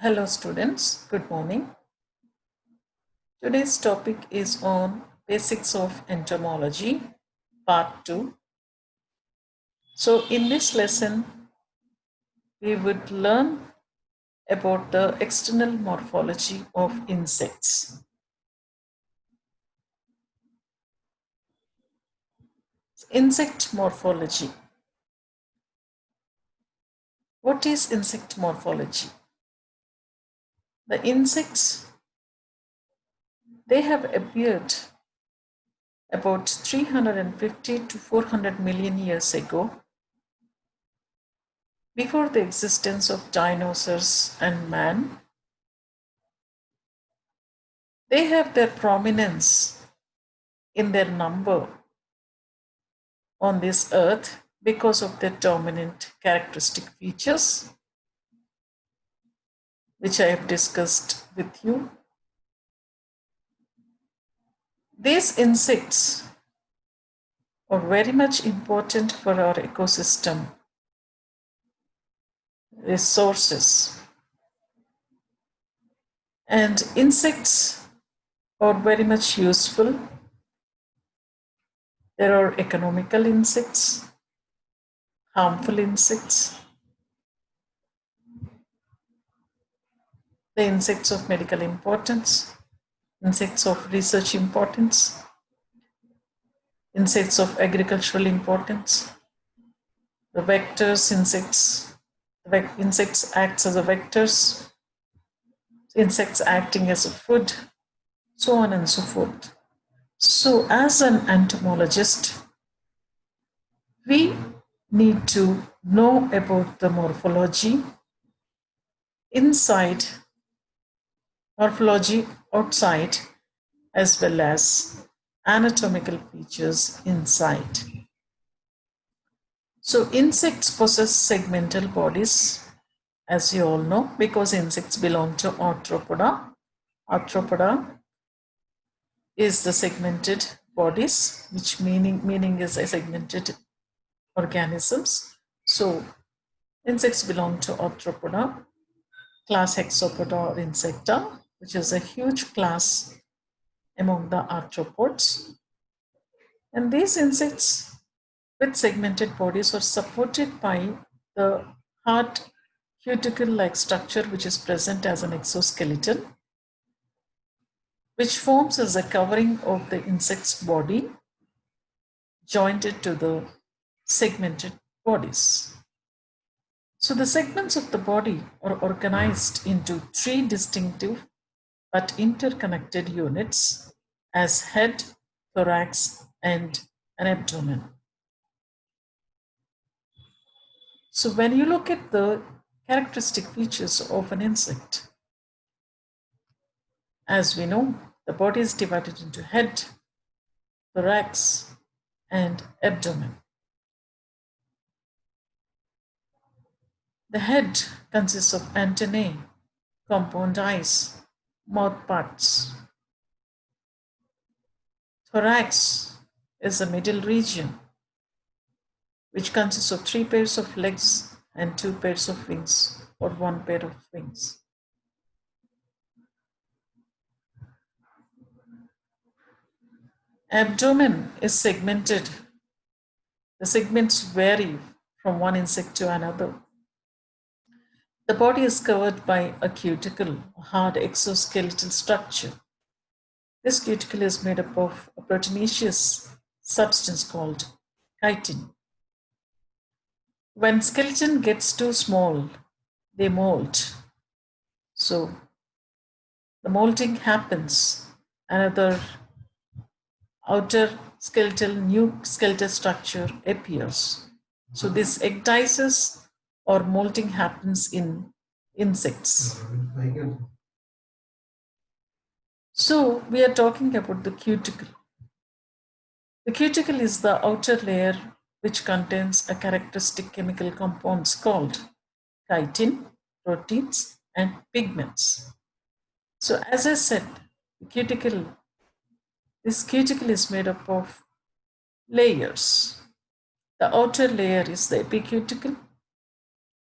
Hello students, good morning. Today's topic is on Basics of Entomology, Part 2. So in this lesson, we would learn about the external morphology of insects. Insect morphology. What is insect morphology? The insects, they have appeared about 350 to 400 million years ago, before the existence of dinosaurs and man. They have their prominence in their number on this earth because of their dominant characteristic features, which I have discussed with you. These insects are very much important for our ecosystem resources. And insects are very much useful. There are economical insects, harmful insects, the insects of medical importance, insects of research importance, insects of agricultural importance, the vectors, insects acts as a vectors, insects acting as a food, so on and so forth. So as an entomologist, we need to know about the morphology inside, morphology outside, as well as anatomical features inside. So insects possess segmental bodies, as you all know, because insects belong to arthropoda. Arthropoda is the segmented bodies, which meaning is a segmented organisms. So insects belong to arthropoda, class Hexapoda or Insecta, which is a huge class among the arthropods. And these insects with segmented bodies are supported by the hard cuticle-like structure which is present as an exoskeleton, which forms as a covering of the insect's body jointed to the segmented bodies. So the segments of the body are organized into three distinctive but interconnected units as head, thorax, and an abdomen. So when you look at the characteristic features of an insect, as we know, the body is divided into head, thorax, and abdomen. The head consists of antennae, compound eyes, mouth parts. Thorax is the middle region, which consists of 3 pairs of legs and 2 pairs of wings, or 1 pair of wings. Abdomen is segmented. The segments vary from one insect to another. The body is covered by a cuticle, a hard exoskeletal structure. This cuticle is made up of a proteinaceous substance called chitin. When skeleton gets too small, they molt. So the molting happens. Another outer skeletal, new skeletal structure appears. So this ecdysis or molting happens in insects. So we are talking about the cuticle. The cuticle is the outer layer which contains a characteristic chemical compounds called chitin, proteins, and pigments. So as I said, this cuticle is made up of layers. The outer layer is the epicuticle,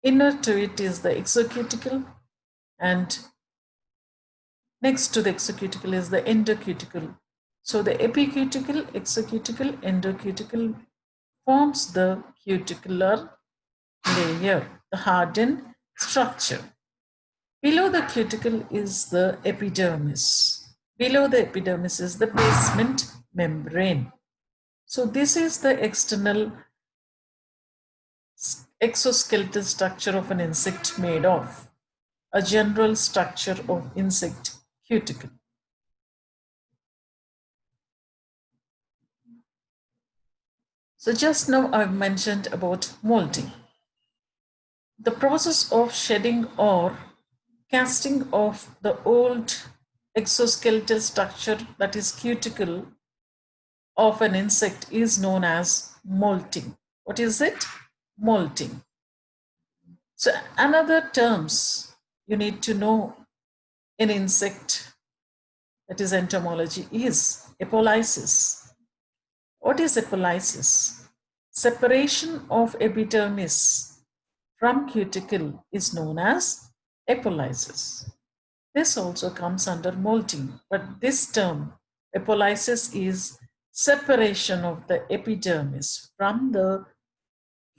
inner to it is the exocuticle, And next to the exocuticle is the endocuticle. So the epicuticle, exocuticle, endocuticle forms the cuticular layer, the hardened structure. Below the cuticle is the epidermis. Below the epidermis is the basement membrane. So this is the external exoskeletal structure of an insect made of a general structure of insect cuticle. So just now I've mentioned about molting. The process of shedding or casting off the old exoskeletal structure, that is cuticle, of an insect is known as molting. What is it? Molting. So another terms you need to know in insect, that is entomology, is apolysis. What is apolysis? Separation of epidermis from cuticle is known as apolysis. This also comes under molting, but this term, apolysis, is separation of the epidermis from the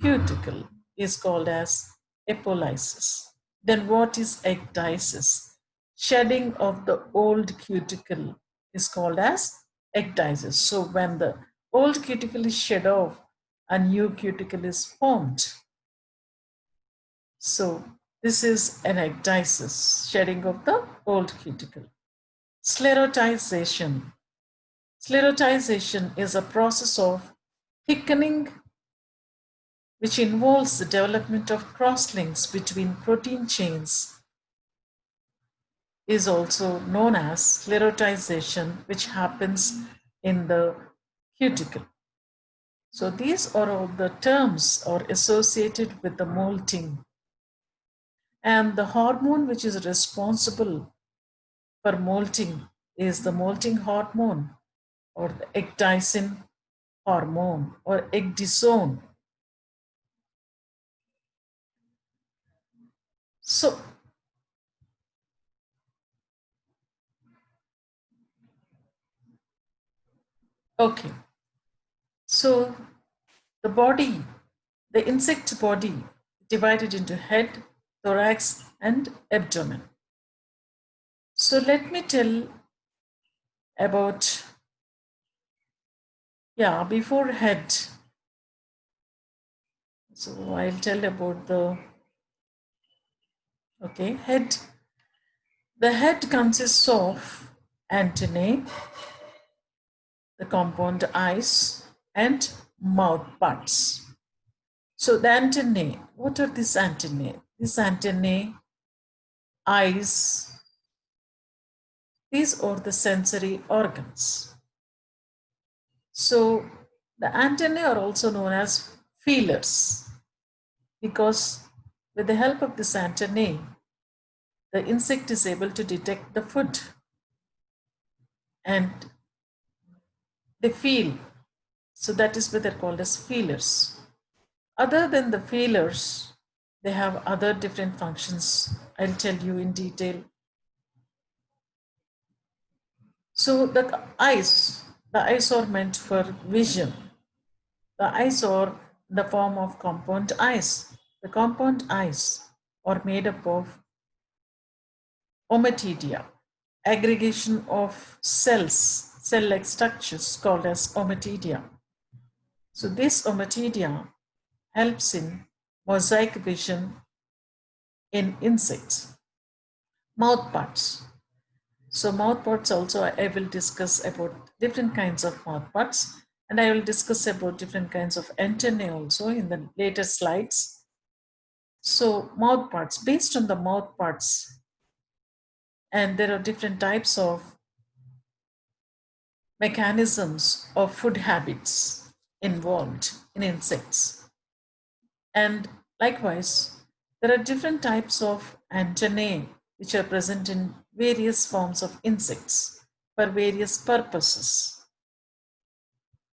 cuticle, is called as apolysis. Then what is ecdysis? Shedding of the old cuticle is called as ecdysis. So when the old cuticle is shed off, a new cuticle is formed. So this is an ecdysis, shedding of the old cuticle. Sclerotization. Sclerotization is a process of thickening which involves the development of crosslinks between protein chains, is also known as sclerotization, which happens in the cuticle. So these are all the terms are associated with the molting. And the hormone which is responsible for molting is the molting hormone, or the ecdysone hormone, or ecdysone. So okay, so the body, the insect body, divided into head, thorax, and abdomen. So let me tell about, before head. So I'll tell about the, head. The head consists of antennae, the compound eyes, and mouth parts. So the antennae, what are these antennae? These antennae, eyes, these are the sensory organs. So the antennae are also known as feelers, because with the help of this antennae, the insect is able to detect the food and they feel. So that is why they're called as feelers. Other than the feelers, they have other different functions. I'll tell you in detail. So the eyes are meant for vision. The eyes are the form of compound eyes. The compound eyes are made up of ommatidia, aggregation of cells, cell-like structures called as ommatidia. So this ommatidia helps in mosaic vision in insects. Mouth parts. So mouth parts also I will discuss about different kinds of mouth parts, and I will discuss about different kinds of antennae also in the later slides. So mouth parts, based on the mouth parts, and there are different types of mechanisms of food habits involved in insects. And likewise, there are different types of antennae which are present in various forms of insects for various purposes.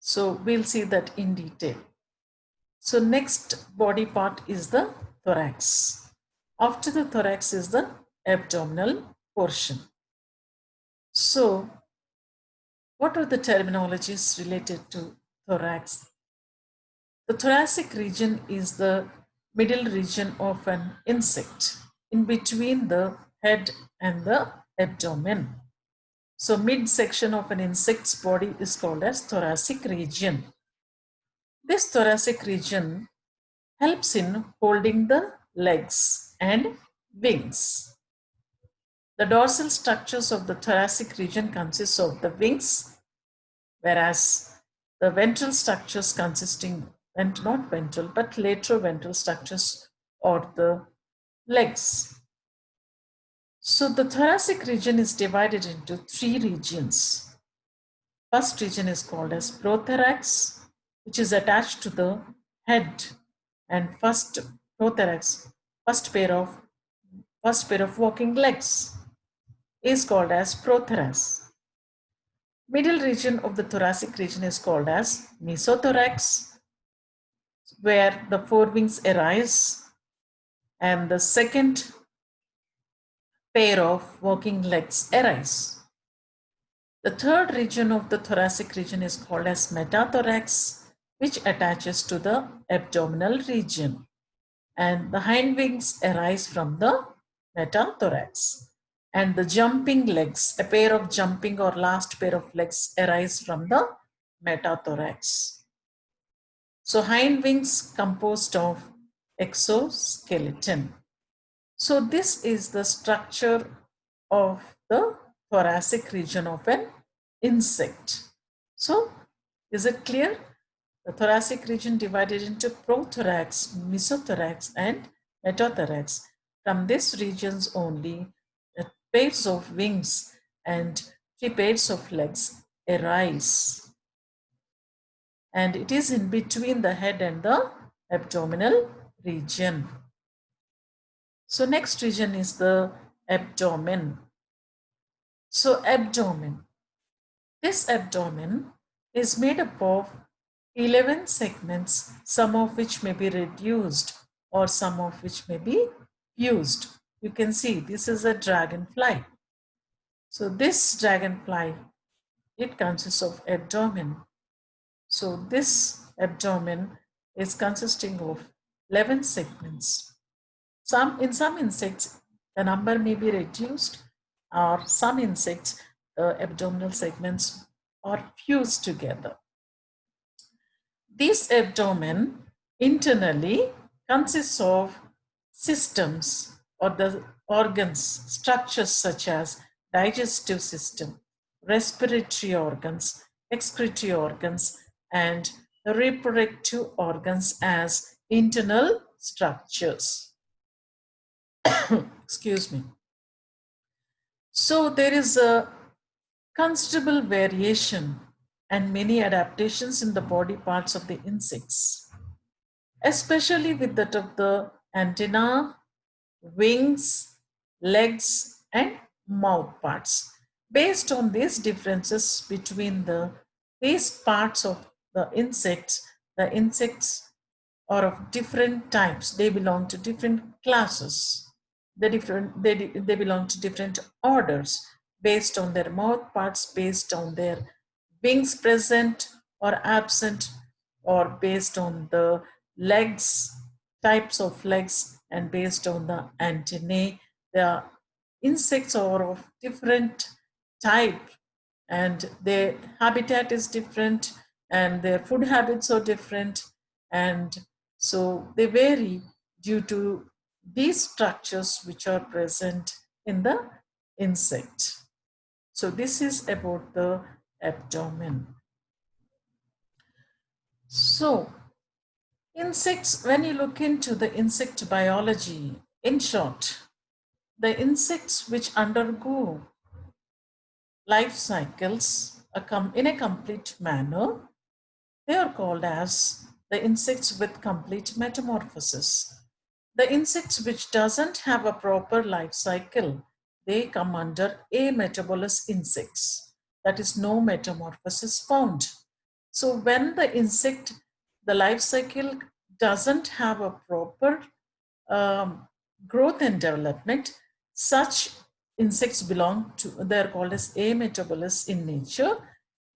So we'll see that in detail. So next body part is the thorax. After the thorax is the abdominal portion. So, what are the terminologies related to thorax? The thoracic region is the middle region of an insect in between the head and the abdomen. So midsection of an insect's body is called as thoracic region. This thoracic region helps in holding the legs and wings. The dorsal structures of the thoracic region consists of the wings, whereas the ventral structures consisting, and not ventral, but lateroventral structures or the legs. So the thoracic region is divided into three regions. First region is called as prothorax, which is attached to the head, and first prothorax, first pair of walking legs, is called as prothorax. Middle region of the thoracic region is called as mesothorax, where the forewings arise, and the second pair of walking legs arise. The third region of the thoracic region is called as metathorax, which attaches to the abdominal region, and the hind wings arise from the metathorax, and the jumping legs, a pair of jumping or last pair of legs, arise from the metathorax. So hind wings composed of exoskeleton. So this is the structure of the thoracic region of an insect. So is it clear? The thoracic region divided into prothorax, mesothorax, and metathorax. From these regions only, pairs of wings and three pairs of legs arise. And it is in between the head and the abdominal region. So next region is the abdomen. So abdomen. This abdomen is made up of 11 segments, some of which may be reduced or some of which may be fused. You can see this is a dragonfly. So this dragonfly, it consists of abdomen. So this abdomen is consisting of 11 segments. In some insects, the number may be reduced, or some insects, the abdominal segments are fused together. This abdomen internally consists of systems or the organs, structures such as digestive system, respiratory organs, excretory organs, and reproductive organs as internal structures. Excuse me. So there is a considerable variation and many adaptations in the body parts of the insects, especially with that of the antennae, wings, legs, and mouth parts. Based on these differences between these parts of the insects are of different types. They belong to different classes. They belong to different orders based on their mouth parts, based on their wings present or absent, or based on the legs, types of legs, and based on the antennae. The insects are of different type, and their habitat is different, and their food habits are different, and so they vary due to these structures which are present in the insect. So this is about the abdomen. So insects, when you look into the insect biology, in short, the insects which undergo life cycles in a complete manner, they are called as the insects with complete metamorphosis. The insects which doesn't have a proper life cycle, they come under ametabolous insects. That is, no metamorphosis found. So when the life cycle doesn't have a proper growth and development, Such insects belong to, they are called as ametabolous in nature.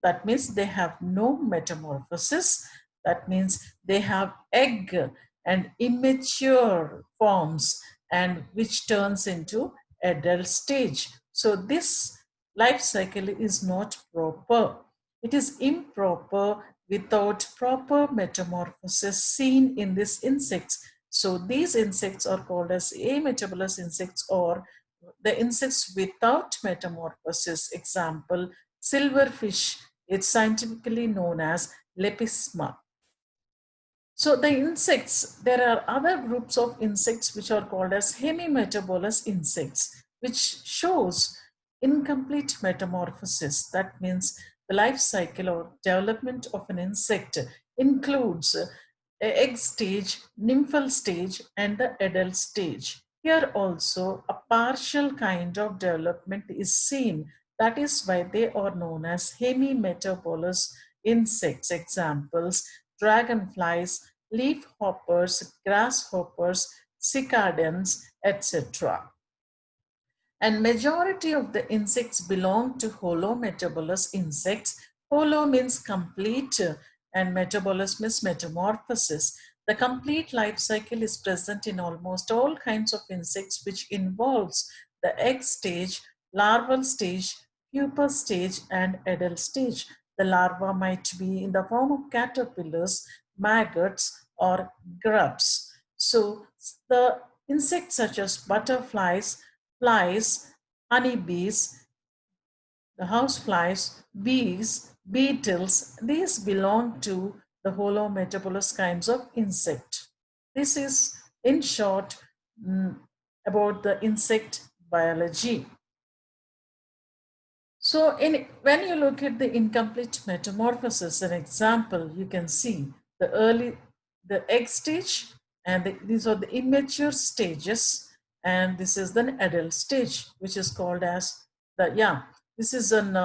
That means they have no metamorphosis. That means they have egg and immature forms, and which turns into adult stage. So this life cycle is not proper. It is improper without proper metamorphosis seen in these insects. So these insects are called as ametabolous insects, or the insects without metamorphosis. Example, silverfish, it's scientifically known as Lepisma. So the insects, there are other groups of insects which are called as hemimetabolous insects, which shows incomplete metamorphosis. That means the life cycle or development of an insect includes egg stage, nymphal stage, and the adult stage. Here also a partial kind of development is seen. That is why they are known as hemimetabolous insects. Examples, dragonflies, leaf hoppers, grasshoppers, cicadans, etc. And majority of the insects belong to holometabolous insects. Holo means complete and metabolous means metamorphosis. The complete life cycle is present in almost all kinds of insects, which involves the egg stage, larval stage, pupa stage, and adult stage. The larva might be in the form of caterpillars, maggots, or grubs. So the insects such as butterflies, flies, honeybees, the houseflies, bees, beetles, these belong to the holometabolous kinds of insect. This is, in short, about the insect biology. So when you look at the incomplete metamorphosis, an example, you can see the egg stage, and these are the immature stages, and this is the adult stage, which is called as this is an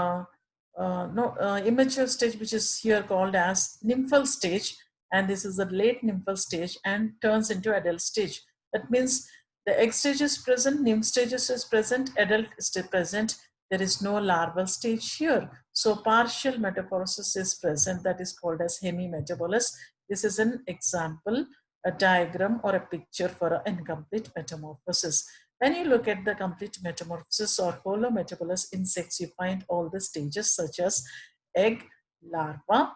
immature stage, which is here called as nymphal stage, and this is the late nymphal stage and turns into adult stage. That means the egg stage is present, nymph stages is present, adult is still present. There is no larval stage here. So partial metamorphosis is present, that is called as hemimetabolous. This is an example, a diagram or a picture for an incomplete metamorphosis. When you look at the complete metamorphosis or holometabolous insects, you find all the stages such as egg, larva,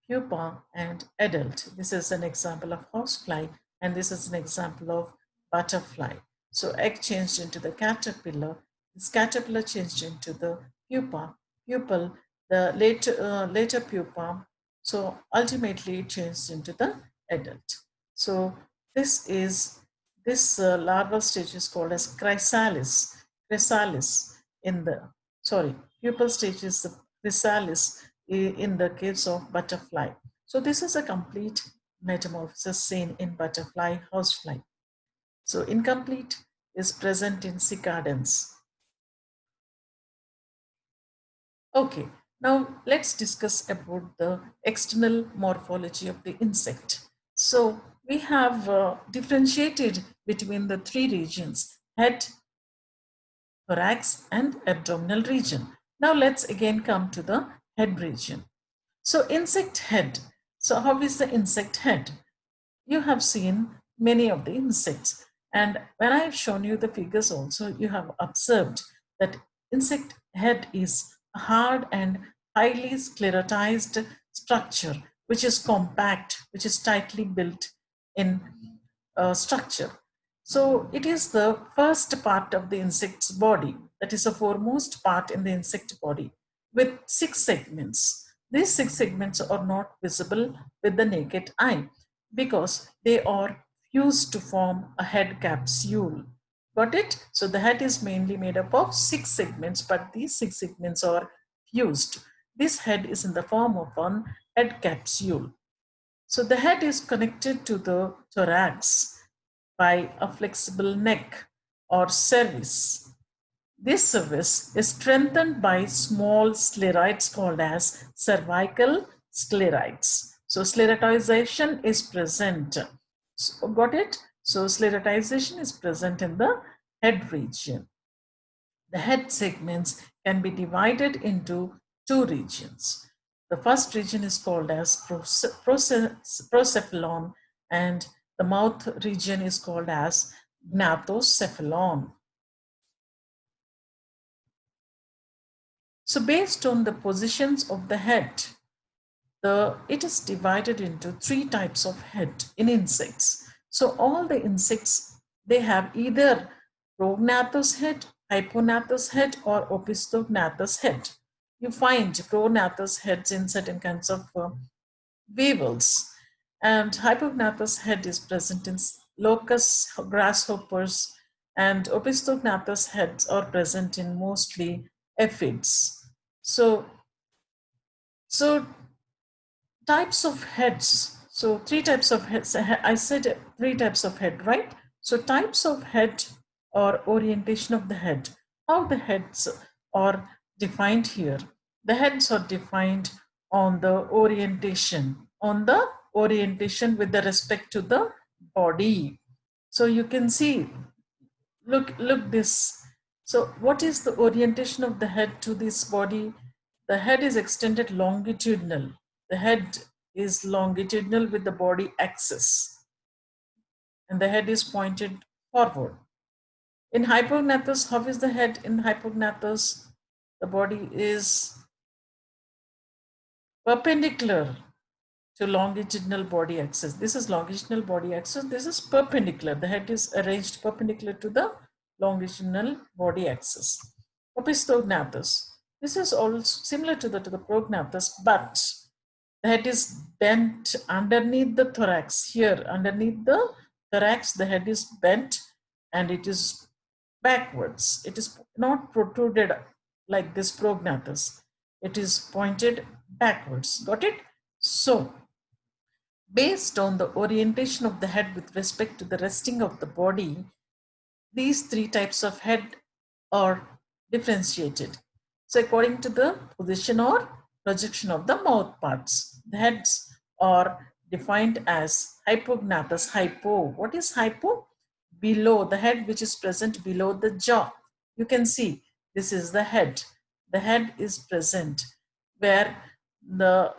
pupa, and adult. This is an example of housefly, and this is an example of butterfly. So egg changed into the caterpillar, this caterpillar changed into the pupa, pupil, the later pupa. So ultimately it changed into the adult. So this larval stage is called as chrysalis. Pupal stage is the chrysalis in the case of butterfly. So this is a complete metamorphosis seen in butterfly, housefly. So incomplete is present in cicadans. Okay, now let's discuss about the external morphology of the insect. So we have differentiated between the three regions: head, thorax, and abdominal region. Now let's again come to the head region. So insect head. So how is the insect head? You have seen many of the insects, and when I have shown you the figures also, you have observed that insect head is a hard and highly sclerotized structure, which is compact, which is tightly built in structure. So it is the first part of the insect's body, that is the foremost part in the insect body, with 6 segments. These 6 segments are not visible with the naked eye because they are fused to form a head capsule. Got it? So the head is mainly made up of 6 segments, but these 6 segments are fused. This head is in the form of an head capsule. So the head is connected to the thorax by a flexible neck or cervix. This cervix is strengthened by small sclerites called as cervical sclerites. So sclerotization is present. So, got it? So sclerotization is present in the head region. The head segments can be divided into two regions. The first region is called as procephalon, and the mouth region is called as gnathocephalon. So based on the positions of the head, it is divided into three types of head in insects. So all the insects, they have either prognathous head, hypognathous head, or opistognathous head. You find prognathous heads in certain kinds of weevils, and hypognathous head is present in locusts, grasshoppers, and opistognathous heads are present in mostly aphids. So types of heads. So three types of heads. I said three types of head, right? So types of head or orientation of the head. How the heads are defined here. The heads are defined on the orientation, with the respect to the body. So you can see, look this. So what is the orientation of the head to this body? The head is extended longitudinal. The head is longitudinal with the body axis, and the head is pointed forward. In hypognathus, how is the head in hypognathus? The body is perpendicular to longitudinal body axis. This is longitudinal body axis. This is perpendicular. The head is arranged perpendicular to the longitudinal body axis. Apistognathus. This is also similar to the prognathus, but the head is bent underneath the thorax. Here, underneath the thorax, the head is bent and it is backwards. It is not protruded like this prognathus. It is pointed backwards. Got it? So, based on the orientation of the head with respect to the resting of the body, these three types of head are differentiated. So according to the position or projection of the mouth parts, the heads are defined as hypognathous. Hypo. What is hypo? Below the head, which is present below the jaw. You can see this is the head. The head is present where the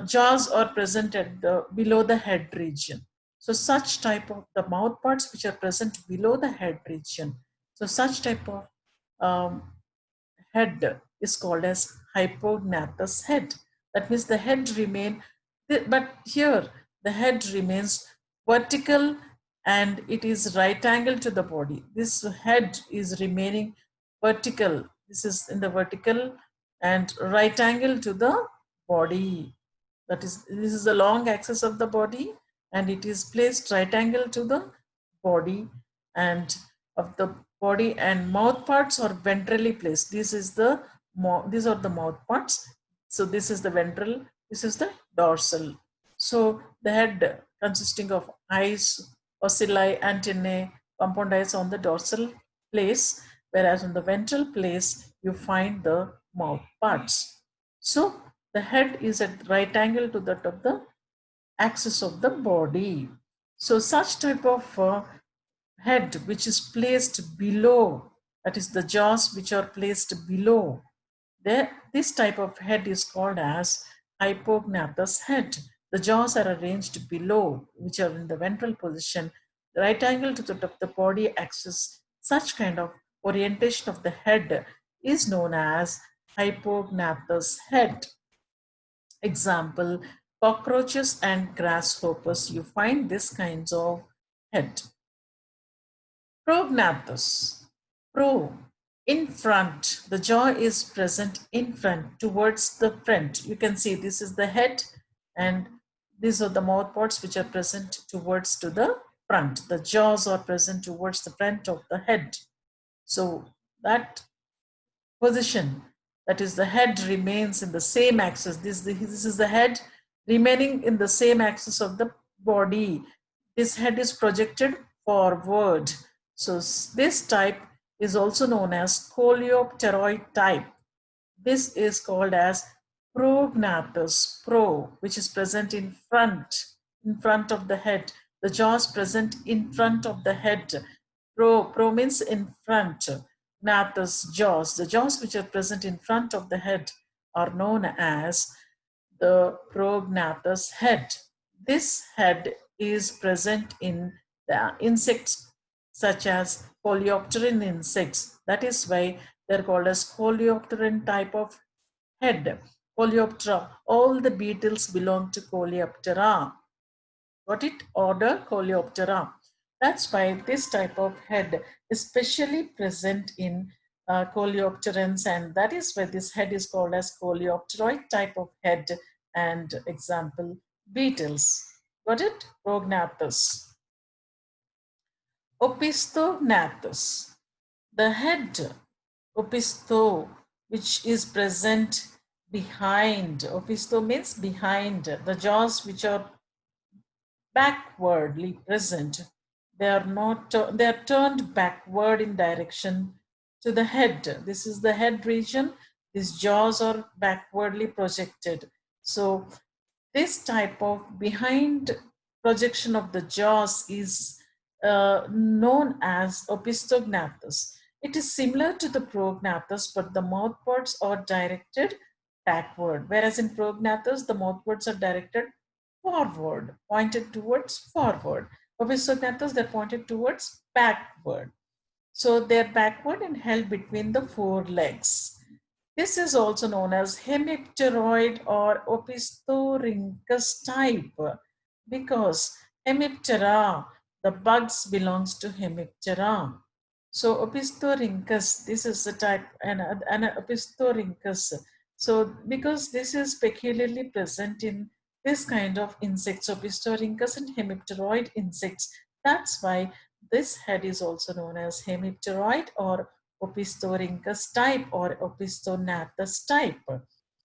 jaws are present at below the head region. So such type of the mouth parts which are present below the head region. So such type of head is called as hypognathous head. That means the head remain, but here the head remains vertical and it is right angle to the body. This head is remaining vertical. This is in the vertical and right angle to the body. That is, this is the long axis of the body and it is placed right angle to the body, and of the body and mouth parts are ventrally placed. These are the mouth parts. So this is the ventral, this is the dorsal. So the head consisting of eyes, ocelli, antennae, compound eyes on the dorsal place, whereas on the ventral place you find the mouth parts. So the head is at right angle to that of the axis of the body. So such type of head which is placed below, that is the jaws which are placed below, this type of head is called as hypognathous head. The jaws are arranged below, which are in the ventral position, right angle to the body axis. Such kind of orientation of the head is known as hypognathous head. Example, cockroaches and grasshoppers, you find this kinds of head. Prognathous. Pro, in front. The jaw is present in front, towards the front. You can see this is the head and these are the mouth parts which are present towards to the front. The jaws are present towards the front of the head. So that position, that is the head remains in the same axis. This is the head remaining in the same axis of the body. This head is projected forward. So this type is also known as coleopteroid type. This is called as prognathous, which is present in front of the head. The jaws present in front of the head. Pro means in front. Gnathus, jaws. The jaws which are present in front of the head are known as the prognathous head. This head is present in the insects such as coleopteran insects. That is why they're called as coleopteran type of head. Coleoptera. All the beetles belong to Coleoptera. Got it? Order Coleoptera. That's why this type of head is specially present in coleopterans, and that is why this head is called as coleopteroid type of head. And example, beetles. Got it? Prognathus. Opistognathus. The head, opisto, which is present behind. Opisto means behind. The jaws which are backwardly present. They are not, they are turned backward in direction to the head. This is the head region. These jaws are backwardly projected. So this type of behind projection of the jaws is known as opistognathus. It is similar to the prognathus, but the mouthparts are directed backward, whereas in prognathus, the mouthparts are directed forward, pointed towards forward. Opistognathus, they're pointed towards backward. So they're backward and held between the four legs. This is also known as hemipteroid or opisthorhynchus type because hemiptera, the bugs belongs to hemiptera. So opisthorhynchus, this is the type, and opisthorhynchus. So because this is peculiarly present in this kind of insects, opisthorhynchus and hemipteroid insects, that's why this head is also known as hemipteroid or Opisthorinchus type or Opistognathus type.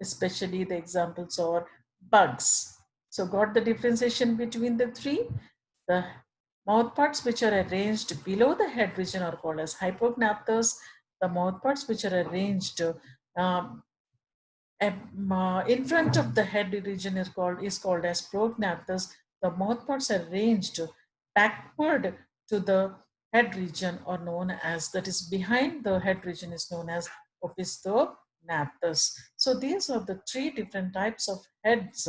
Especially the examples are bugs. So got the differentiation between the three? The mouthparts which are arranged below the head region are called as Hypognathus. The mouthparts which are arranged in front of the head region is called as prognathus. The mouthparts are arranged backward to the head region or known as, that is behind the head region, is known as opistognathus. So these are the three different types of heads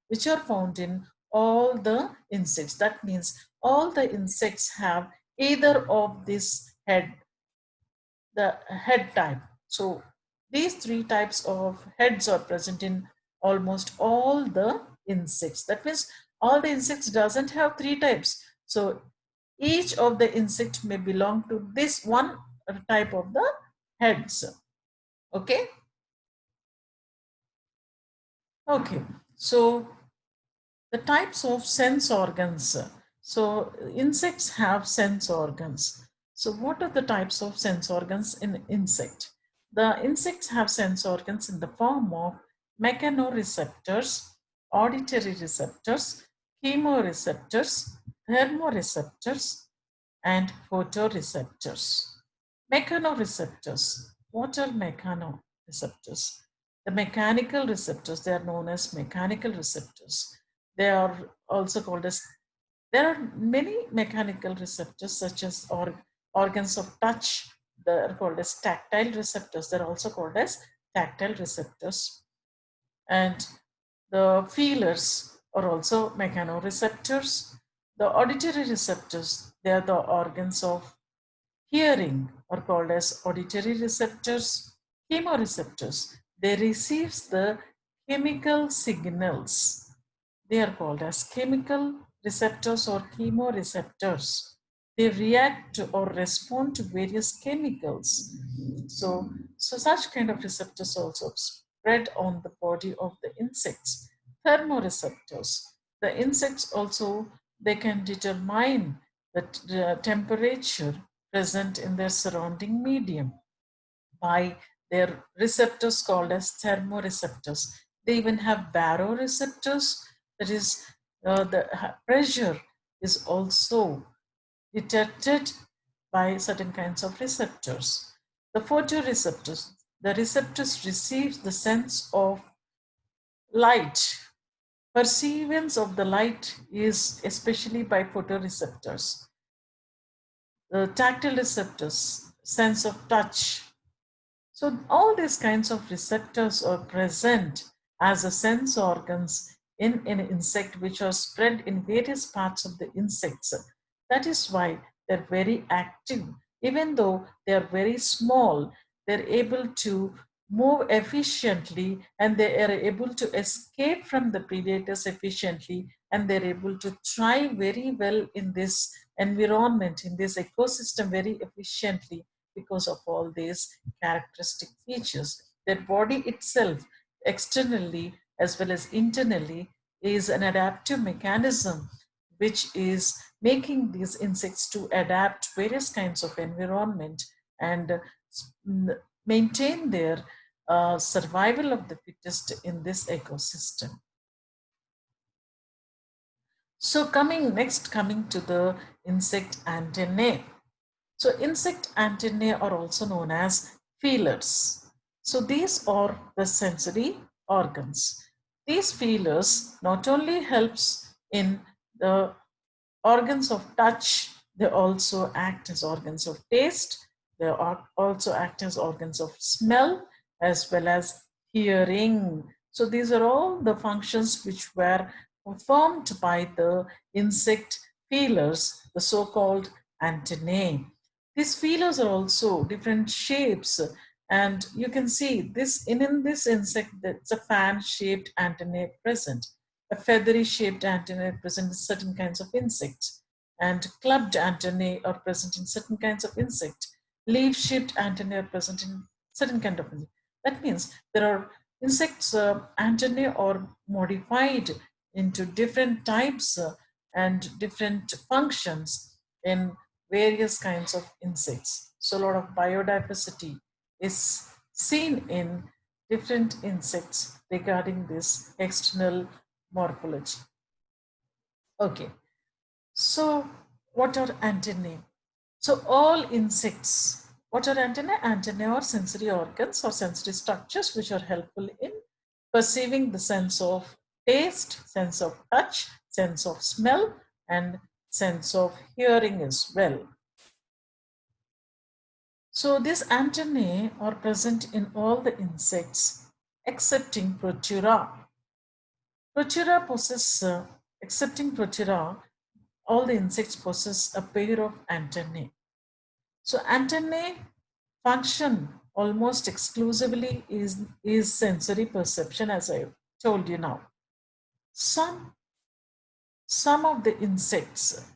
which are found in all the insects. That means all the insects have either of this head, the head type. So these three types of heads are present in almost all the insects. That means all the insects doesn't have three types. So each of the insect may belong to this one type of the heads. Okay. Okay. So the types of sense organs. So insects have sense organs. So what are the types of sense organs in insect? The insects have sense organs in the form of mechanoreceptors, auditory receptors, chemoreceptors, thermoreceptors, and photoreceptors. Mechanoreceptors. What are mechanoreceptors? The mechanical receptors, they are known as mechanical receptors. They are also called as, there are many mechanical receptors such as organs of touch. They are called as tactile receptors. They're also called as tactile receptors. And the feelers are also mechanoreceptors. The auditory receptors, they are the organs of hearing, are called as auditory receptors. Chemoreceptors, they receive the chemical signals. They are called as chemical receptors or chemoreceptors. They react to or respond to various chemicals. So such kind of receptors also spread on the body of the insects. Thermoreceptors. The insects also, they can determine the temperature present in their surrounding medium by their receptors called as thermoreceptors. They even have baroreceptors, that is, the pressure is also detected by certain kinds of receptors. The photoreceptors, the receptors receive the sense of light. Perceivance of the light is especially by photoreceptors. tactile receptors, sense of touch. So all these kinds of receptors are present as a sense organs in an insect, which are spread in various parts of the insects. That is why they're very active. Even though they are very small, they're able to move efficiently, and they are able to escape from the predators efficiently, and they're able to thrive very well in this environment, in this ecosystem very efficiently, because of all these characteristic features. Their body itself, externally as well as internally, is an adaptive mechanism which is making these insects to adapt various kinds of environment and maintain their survival of the fittest in this ecosystem. So coming to the insect antennae. So insect antennae are also known as feelers. So these are the sensory organs. These feelers not only helps in the organs of touch, they also act as organs of taste, they also act as organs of smell as well as hearing. So these are all the functions which were performed by the insect feelers, the so-called antennae. These feelers are also different shapes, and you can see this in this insect, that's a fan-shaped antennae present. A feathery shaped antennae present in certain kinds of insects, and clubbed antennae are present in certain kinds of insect. Leaf shaped antennae are present in certain kind of insect. That means there are insects antennae are modified into different types and different functions in various kinds of insects. So a lot of biodiversity is seen in different insects regarding this external morphology. Okay, so what are antennae? So all insects, what are antennae? Antennae are sensory organs or sensory structures which are helpful in perceiving the sense of taste, sense of touch, sense of smell, and sense of hearing as well. So these antennae are present in all the insects excepting Protura. Protura possess, excepting Protura, all the insects possess a pair of antennae. So antennae function almost exclusively is sensory perception, as I told you now. Some of the insects,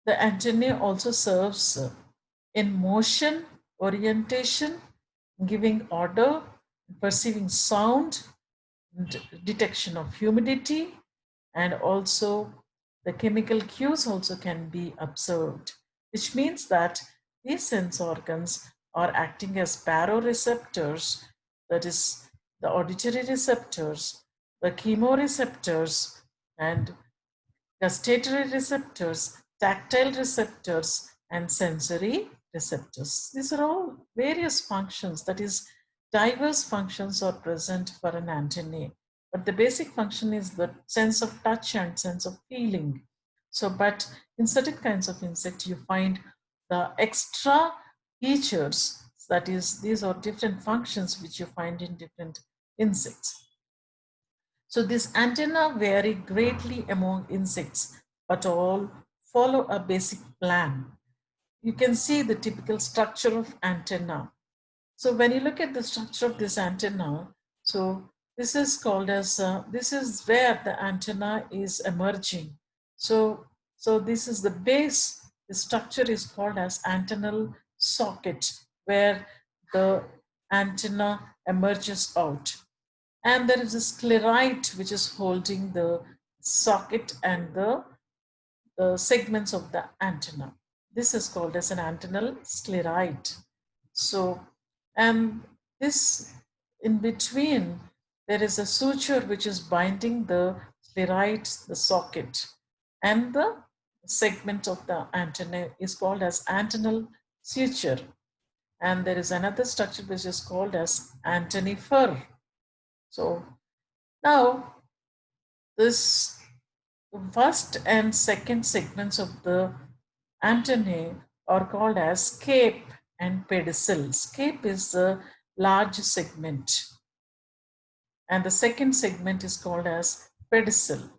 the antennae also serves in motion, orientation, giving order, perceiving sound, detection of humidity, and also the chemical cues also can be observed, which means that these sense organs are acting as baroreceptors, that is the auditory receptors, the chemoreceptors, and gustatory receptors, tactile receptors, and sensory receptors. These are all various functions, that is, diverse functions are present for an antennae. But the basic function is the sense of touch and sense of feeling. So, but in certain kinds of insect, you find the extra features, that is, these are different functions which you find in different insects. So these antennae vary greatly among insects, but all follow a basic plan. You can see the typical structure of antenna. So when you look at the structure of this antenna, so this is called as, this is where the antenna is emerging. So this is the base, the structure is called as antennal socket, where the antenna emerges out. And there is a sclerite which is holding the socket and the segments of the antenna. This is called as an antennal sclerite. So, and this in between, there is a suture which is binding the sclerite, the socket, and the segment of the antenna is called as antennal suture. And there is another structure which is called as antennae fur. So now this first and second segments of the antennae are called as scape and pedicel. Scape is the large segment, and the second segment is called as pedicel.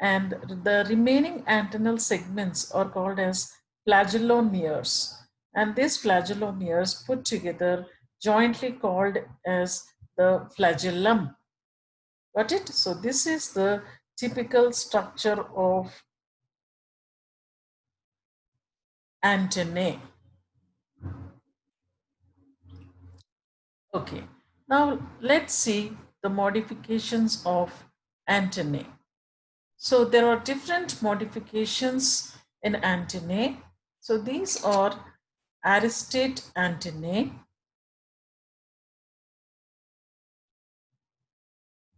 And the remaining antennal segments are called as flagellomeres. And these flagellomeres put together jointly called as the flagellum. Got it? So this is the typical structure of antennae. Okay, now let's see the modifications of antennae. So there are different modifications in antennae. So these are Aristate antennae.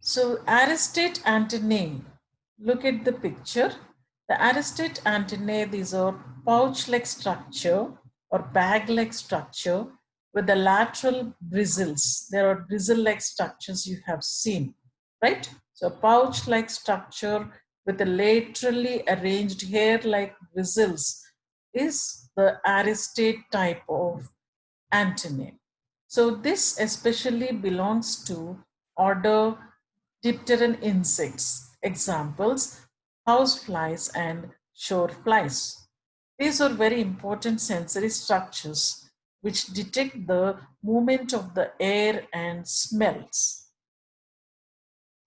So Aristate antennae, look at the picture. The Aristate antennae, these are pouch-like structure or bag-like structure with the lateral bristles. There are bristle-like structures you have seen, right? So pouch-like structure with the laterally arranged hair-like bristles is the Aristate type of antennae. So this especially belongs to order dipteran insects. Examples, houseflies and shore flies. These are very important sensory structures which detect the movement of the air and smells.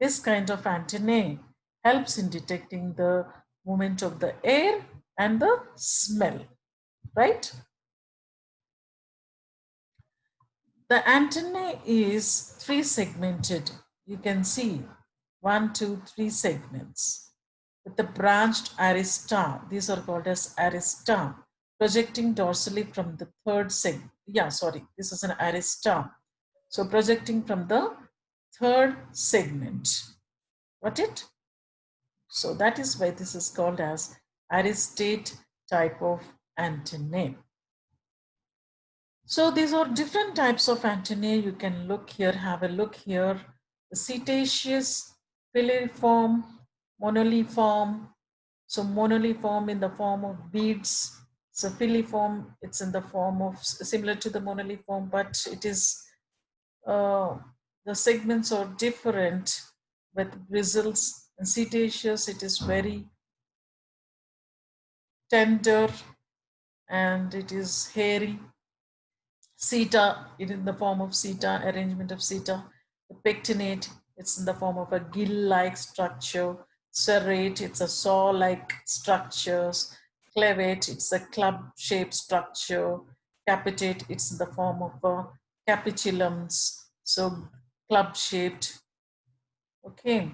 This kind of antennae helps in detecting the movement of the air and the smell, right? The antennae is three segmented. You can see 1, 2, 3 segments with the branched arista. These are called as arista, projecting dorsally from the third segment. Yeah, sorry, this is an arista. So projecting from the third segment. Got it? So that is why this is called as aristate type of antennae. So these are different types of antennae. You can look here, have a look here. The cetaceous, filiform, monoliform. So monoliform in the form of beads. So filiform, it's in the form of similar to the monoliform, but it is the segments are different with bristles. And cetaceous, it is very tender and it is hairy. Seta, it in the form of seta, arrangement of seta. The pectinate, it's in the form of a gill-like structure. Serrate, it's a saw-like structures. Clavate, it's a club-shaped structure. Capitate, it's in the form of capitulums, so club-shaped. Okay,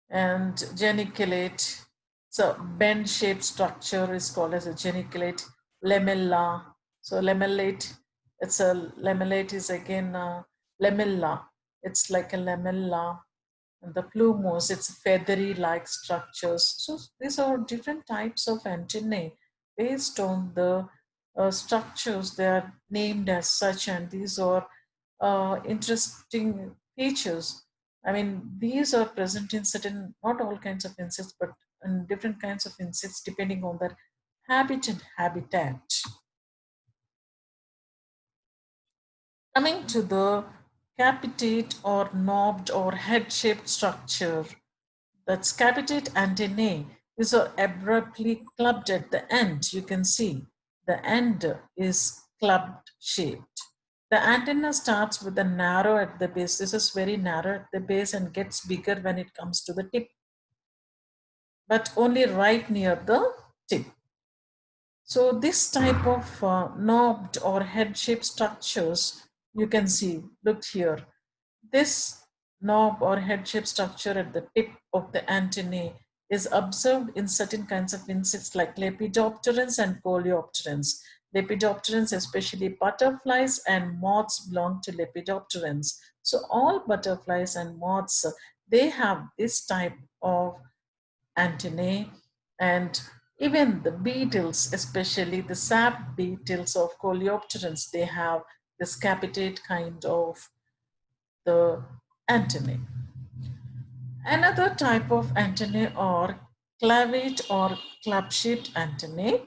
and geniculate, so bend-shaped structure is called as a geniculate. Lamella, so lemolate, it's a lemolate is again lamella. It's like a lamella, and the plumose, it's feathery like structures. So these are different types of antennae based on the structures. They are named as such, and these are interesting features. I mean, these are present in certain, not all kinds of insects, but in different kinds of insects depending on their habit and habitat. Coming to the capitate or knobed or head-shaped structure, that's capitate antennae. These are abruptly clubbed at the end. You can see the end is clubbed shaped. The antenna starts with a narrow at the base. This is very narrow at the base and gets bigger when it comes to the tip, but only right near the tip. So this type of knobbed or head-shaped structures, you can see, look here. This knob or head-shaped structure at the tip of the antennae is observed in certain kinds of insects like lepidopterans and coleopterans. Lepidopterans, especially butterflies and moths, belong to lepidopterans. So all butterflies and moths, they have this type of antennae, and even the beetles, especially the sap beetles of coleopterans, they have this capitate kind of the antennae. Another type of antennae are clavate or club-shaped antennae.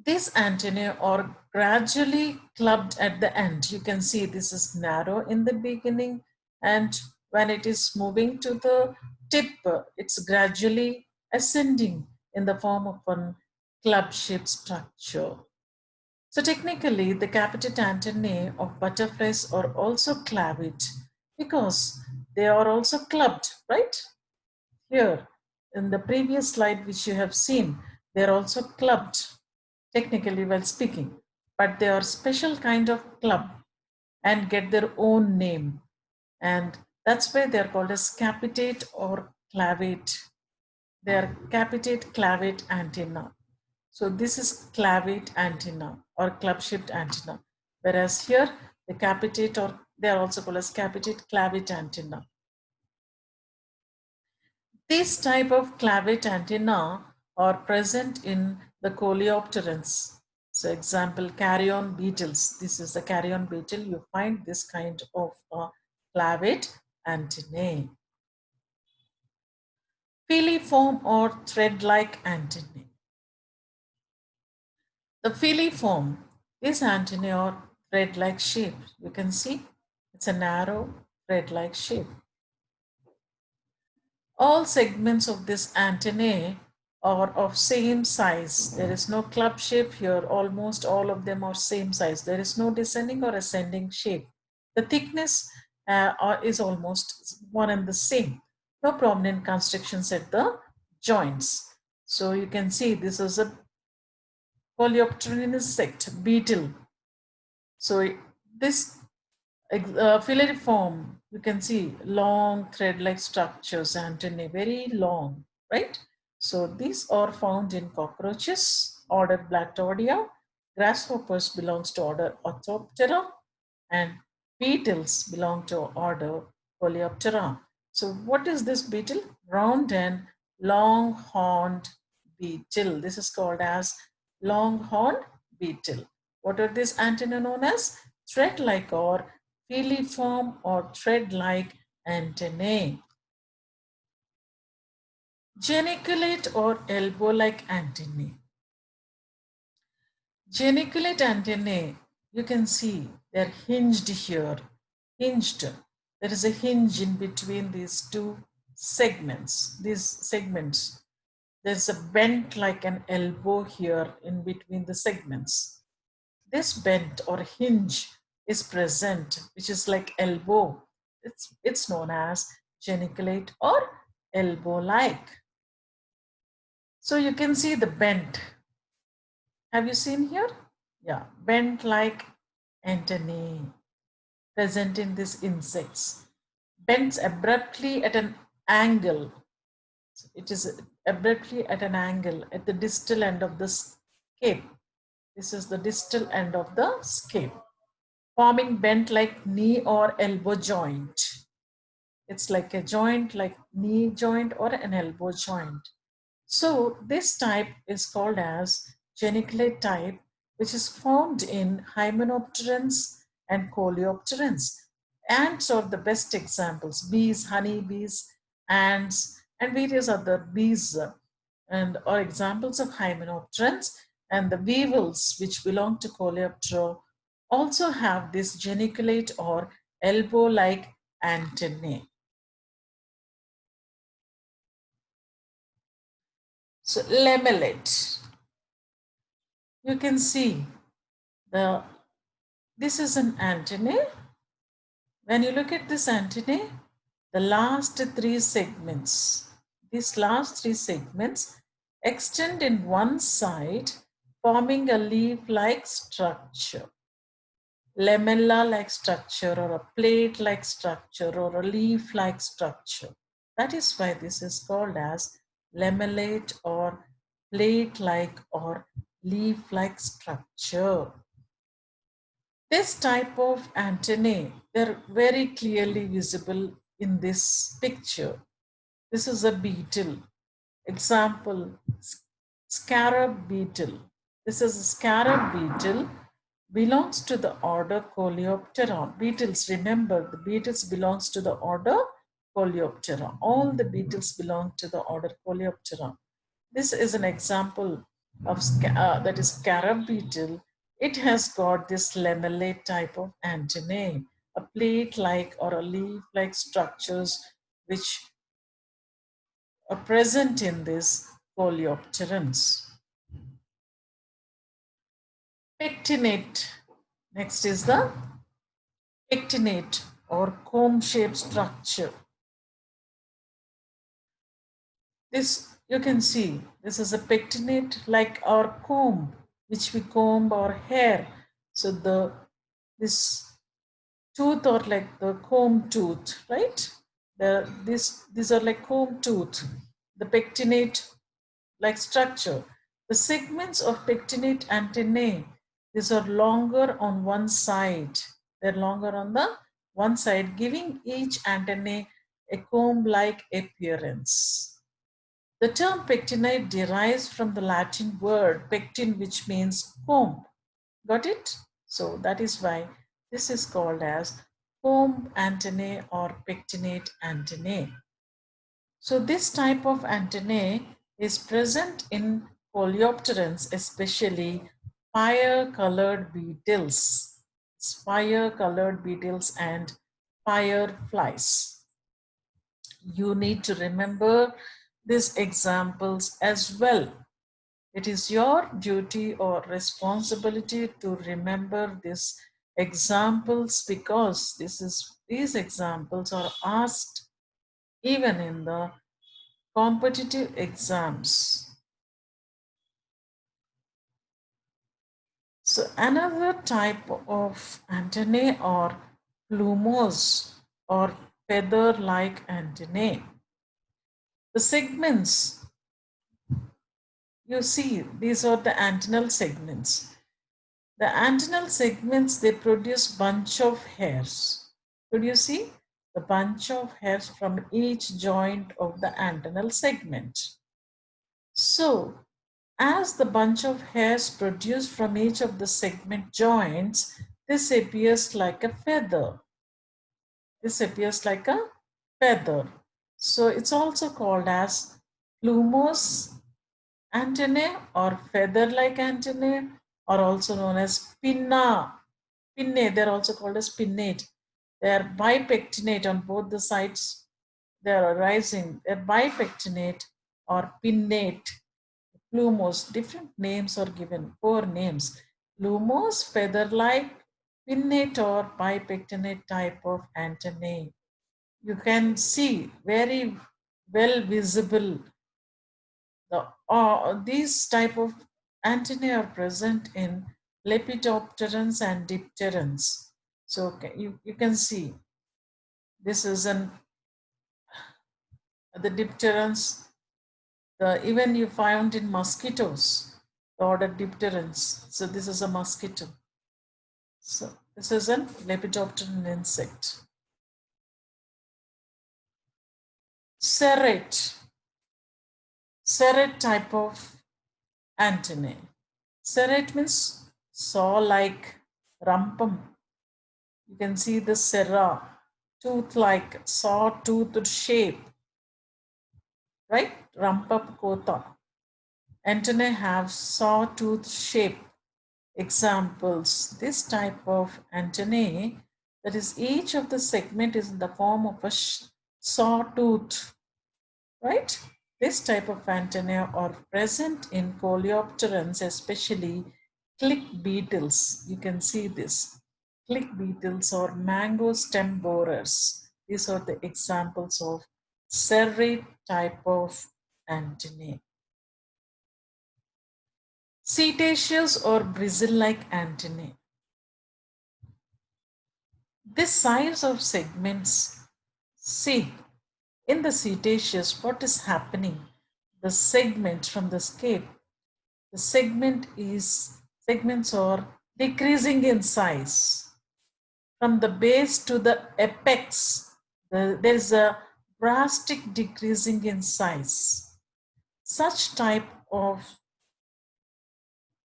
These antennae are gradually clubbed at the end. You can see this is narrow in the beginning, and when it is moving to the tip, it's gradually ascending in the form of a club-shaped structure. So technically, the capitated antennae of butterflies are also clavate because they are also clubbed, right? Here, in the previous slide which you have seen, they are also clubbed, technically well speaking, but they are special kind of club and get their own name. And that's why they are called as capitate or clavate. They are capitate clavate antenna. So this is clavate antenna or club-shaped antenna. Whereas here, the capitate, or they are also called as capitate clavate antenna. These type of clavate antenna are present in the coleopterans. So example, carrion beetles. This is the carrion beetle. You find this kind of clavate antennae. Filiform or thread-like antennae. The filiform, this antennae are thread-like shape. You can see it's a narrow thread-like shape. All segments of this antennae are of same size. There is no club shape here. Almost all of them are same size. There is no descending or ascending shape. The thickness is almost one and the same. No prominent constrictions at the joints. So you can see this is a coleopteran insect, beetle. So this filiform, you can see long thread-like structures, antennae, very long, right? So these are found in cockroaches, order Blattodea, grasshoppers belongs to order Orthoptera, and beetles belong to order Coleoptera. So what is this beetle? Round and long-horned beetle. This is called as long-horned beetle. What are these antennae known as? Thread-like or filiform or thread-like antennae. Geniculate or elbow-like antennae. Geniculate antennae, you can see they're hinged here. Hinged. There is a hinge in between these two segments. These segments. There's a bent like an elbow here in between the segments. This bent or hinge is present, which is like elbow. It's known as geniculate or elbow-like. So you can see the bent. Have you seen here? Yeah, bent like antennae present in these insects. Bends abruptly at an angle. It is abruptly at an angle at the distal end of the scape. This is the distal end of the scape, forming bent like knee or elbow joint. It's like a joint like knee joint or an elbow joint. So this type is called as geniculate type, which is found in hymenopterans and coleopterans. Ants are the best examples. Bees, honey bees, ants, and various other bees and are examples of hymenopterans. And the weevils, which belong to Coleoptera, also have this geniculate or elbow-like antennae. So Lemolate, you can see this is an antennae. When you look at this antennae, the last three segments, these last three segments extend in one side, forming a leaf-like structure, lamella-like structure, or a plate-like structure, or a leaf-like structure. That is why this is called as lemolate or plate-like or leaf-like structure. This type of antennae, they're very clearly visible in this picture. This is a beetle. Example, scarab beetle. This is a scarab beetle, belongs to the order Coleoptera. Beetles, remember, the beetles belongs to the order Coleoptera. All the beetles belong to the order Coleoptera. This is an example of that is scarab beetle, it has got this lemolate type of antennae, a plate-like or a leaf-like structures which are present in this coleopterans. Pectinate. Next is the pectinate or comb-shaped structure. This you can see, this is a pectinate like our comb, which we comb our hair. So this tooth or like the comb tooth, right? These are like comb tooth, the pectinate like structure. The segments of pectinate antennae, these are longer on one side. They're longer on the one side, giving each antennae a comb-like appearance. The term pectinate derives from the Latin word pectin, which means comb. Got it? So that is why this is called as comb antennae or pectinate antennae. So this type of antennae is present in coleopterans, especially fire-colored beetles, and fireflies. You need to remember these examples as well. It is your duty or responsibility to remember these examples because these examples are asked even in the competitive exams. So another type of antennae are plumose or feather-like antennae. The segments, you see, these are the antennal segments. The antennal segments, they produce bunch of hairs. Could you see? The bunch of hairs from each joint of the antennal segment. So, as the bunch of hairs produced from each of the segment joints, this appears like a feather. This appears like a feather. So, it's also called as plumose antennae or feather-like antennae, or also known as pinnae. They're also called as pinnate. They are bipectinate on both the sides. They are arising. They're bipectinate or pinnate. Plumose, different names are given, 4 names. Plumose, feather-like, pinnate or bipectinate type of antennae. You can see very well visible these type of antennae are present in lepidopterans and dipterans. So you can see this is the dipterans, even you found in mosquitoes, the order dipterans. So this is a mosquito. So this is a lepidopteran insect. Serrate type of antennae. Serrate means saw-like rumpum. You can see the serra, tooth-like, saw-toothed shape, right? Rumpap kota. Antennae have saw-tooth shape. Examples, this type of antennae, that is each of the segment is in the form of a saw-tooth, right? This type of antennae are present in coleopterans, especially click beetles. You can see this. Click beetles or mango stem borers. These are the examples of serrate type of antennae. Cetaceous or Brazillike antennae. This size of segments, see, in the cetaceous, what is happening? The segment from the scape, the segments are decreasing in size. From the base to the apex, there is a drastic decreasing in size. Such type of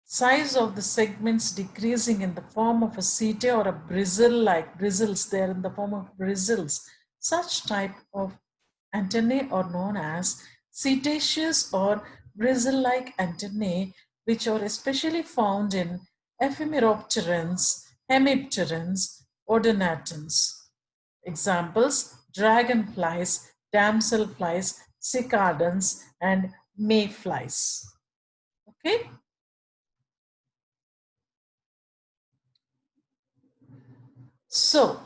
size of the segments decreasing in the form of a setae or a bristle-like bristles, they are in the form of bristles. Such type of antennae are known as cetaceous or bristle-like antennae, which are especially found in ephemeropterans, hemipterans, odonatans. Examples: dragonflies, damselflies, cicadans, and mayflies. Okay. So,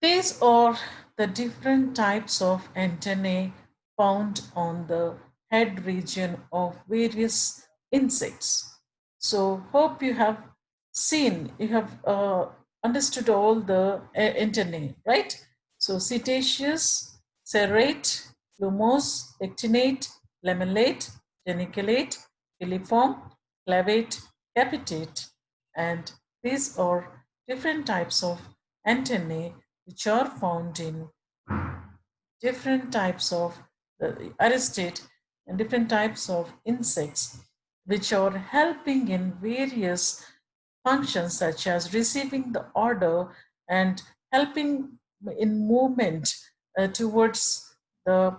these are the different types of antennae found on the head region of various insects. So, hope you have seen, you have understood all the antennae, right? So, cetaceous, serrate, plumose, pectinate, lemolate, geniculate, filiform, clavate, capitate, and these are different types of antennae which are found in different types of Aristate and different types of insects, which are helping in various functions such as receiving the order and helping in movement towards the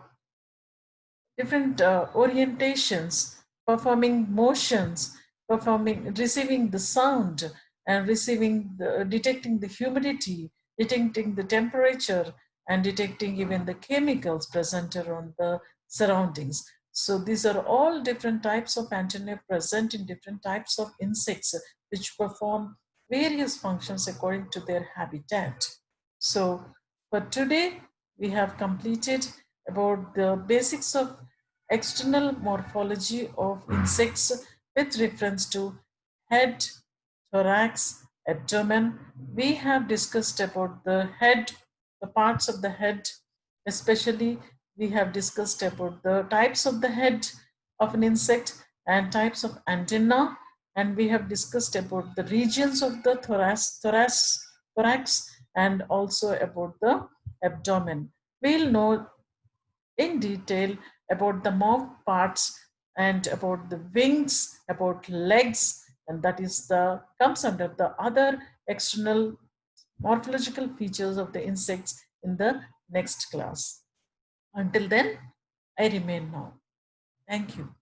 different orientations, performing motions, performing, receiving the sound, and receiving the, detecting the humidity, detecting the temperature, and detecting even the chemicals present around the surroundings. So these are all different types of antennae present in different types of insects, which perform various functions according to their habitat. So for today, we have completed about the basics of external morphology of insects with reference to head, thorax, abdomen. We have discussed about the head, the parts of the head, especially we have discussed about the types of the head of an insect and types of antenna, and we have discussed about the regions of the thorax, and also about the abdomen. We'll know in detail about the mouth parts and about the wings, about legs, and that is the comes under the other external morphological features of the insects in the next class. Until then, I remain now. Thank you.